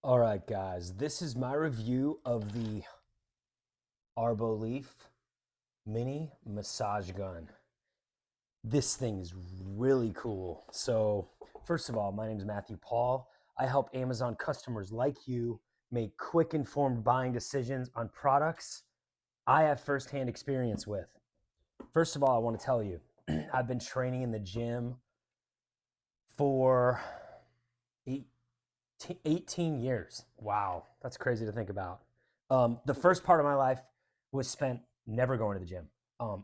All right, guys, this is my review of the Arboleaf mini massage gun. This thing is really cool. So, first of all, my name is Matthew Paul. I help Amazon customers like you make quick, informed buying decisions on products I have firsthand experience with. First of all, I want to tell you, I've been training in the gym for 18 years. Wow, that's crazy to think about. The first part of my life was spent never going to the gym.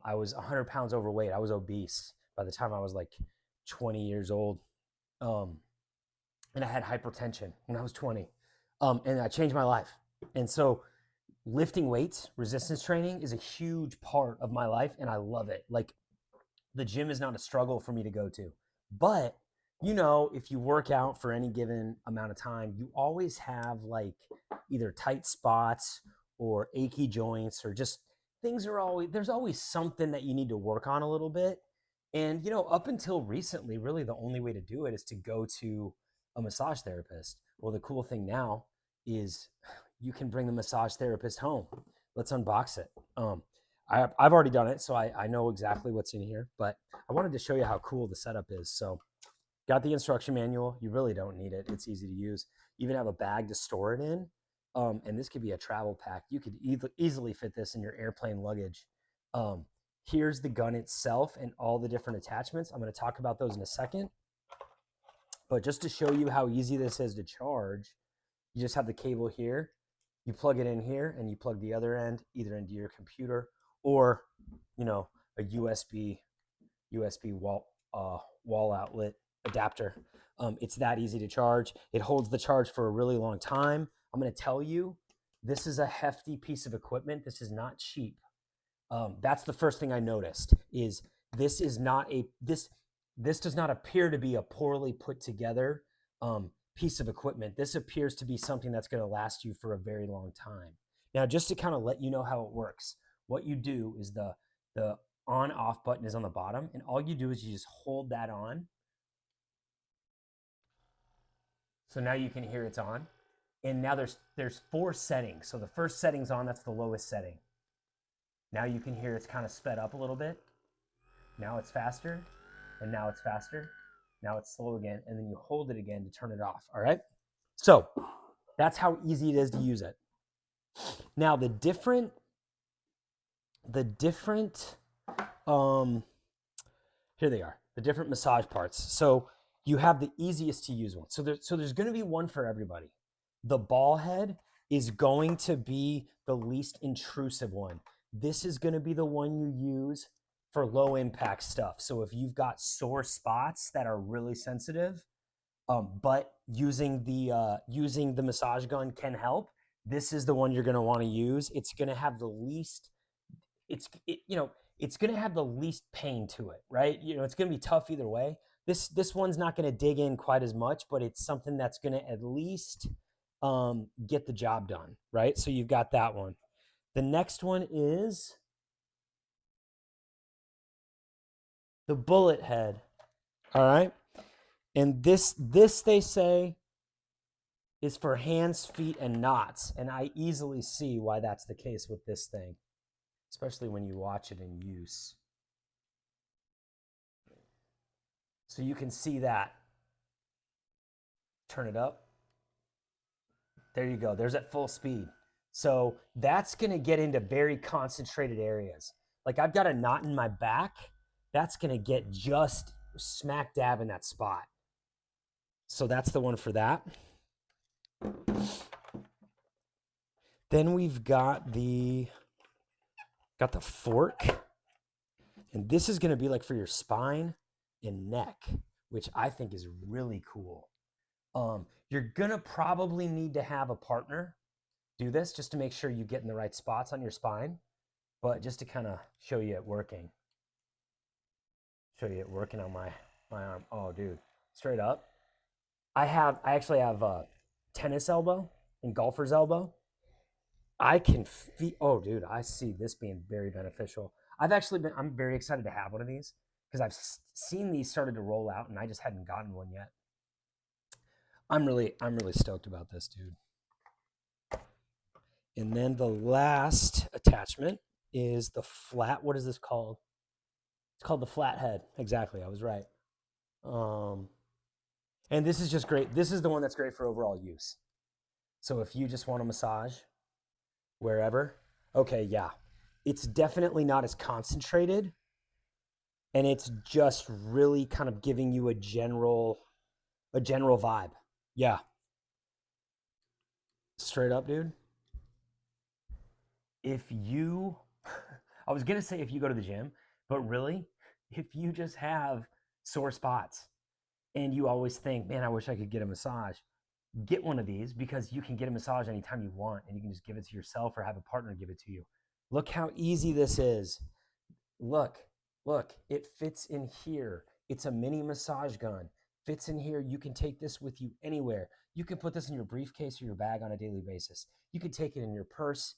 I was 100 pounds overweight. I was obese by the time I was like 20 years old. Um, and I had hypertension when I was 20. And I changed my life. And so lifting weights, resistance training is a huge part of my life. And I love it. Like the gym is not a struggle for me to go to. But if you work out for any given amount of time, you always have like either tight spots or achy joints or just there's always something that you need to work on a little bit. And, up until recently, really the only way to do it is to go to a massage therapist. Well, the cool thing now is you can bring the massage therapist home. Let's unbox it. I've already done it, so I know exactly what's in here, but I wanted to show you how cool the setup is. So got the instruction manual. You really don't need it. It's easy to use. You even have a bag to store it in. And this could be a travel pack. You could easily fit this in your airplane luggage. Here's the gun itself and all the different attachments. I'm going to talk about those in a second. But just to show you how easy this is to charge, you just have the cable here. You plug it in here and you plug the other end either into your computer or, a USB wall outlet adapter. It's that easy to charge. It holds the charge for a really long time. I'm going to tell you, this is a hefty piece of equipment. This is not cheap. That's the first thing I noticed is this is not this does not appear to be a poorly put together piece of equipment. This appears to be something that's going to last you for a very long time. Now, just to kind of let you know how it works, what you do is the on off button is on the bottom, and all you do is you just hold that on. So now you can hear it's on. And now there's 4 settings. So the first setting's on, that's the lowest setting. Now you can hear it's kind of sped up a little bit. Now it's faster, and now it's faster. Now it's slow again, and then you hold it again to turn it off, all right? So that's how easy it is to use it. Now the different here they are, the different massage parts. So you have the easiest to use one. So there's going to be one for everybody. The ball head is going to be the least intrusive one. This is going to be the one you use for low impact stuff. So if you've got sore spots that are really sensitive, but using the massage gun can help, this is the one you're going to want to use. It's going to have the least it's going to have the least pain to it, right? It's going to be tough either way. This one's not going to dig in quite as much, but it's something that's going to at least get the job done, right? So you've got that one. The next one is the bullet head, all right? And this they say is for hands, feet, and knots, and I easily see why that's the case with this thing, especially when you watch it in use. So you can see that. Turn it up. There you go. There's at full speed. So that's going to get into very concentrated areas. Like I've got a knot in my back. That's going to get just smack dab in that spot. So that's the one for that. Then we've got the fork. And this is going to be like for your spine and neck, which I think is really cool. You're going to probably need to have a partner do this just to make sure you get in the right spots on your spine. But just to kind of show you it working. On my arm. Oh, dude, straight up. I actually have a tennis elbow and golfer's elbow. I can feel, oh, dude, I see this being very beneficial. I'm very excited to have one of these because I've seen these started to roll out and I just hadn't gotten one yet. I'm really stoked about this, dude. And then the last attachment is the flat. What is this called? It's called the flat head. Exactly. I was right. Um, and this is just great. This is the one that's great for overall use. So if you just want a massage wherever, okay, yeah. It's definitely not as concentrated, and it's just really kind of giving you a general vibe. Yeah. Straight up, dude. If you I was going to say if you go to the gym, but really, if you just have sore spots and you always think, man, I wish I could get a massage, get one of these because you can get a massage anytime you want and you can just give it to yourself or have a partner give it to you. Look how easy this is. Look, look, it fits in here. It's a mini massage gun. Fits in here. You can take this with you anywhere. You can put this in your briefcase or your bag on a daily basis. You can take it in your purse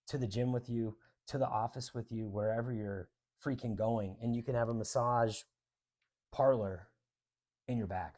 to the gym with you, to the office with you, wherever you're freaking going. And you can have a massage parlor in your bag.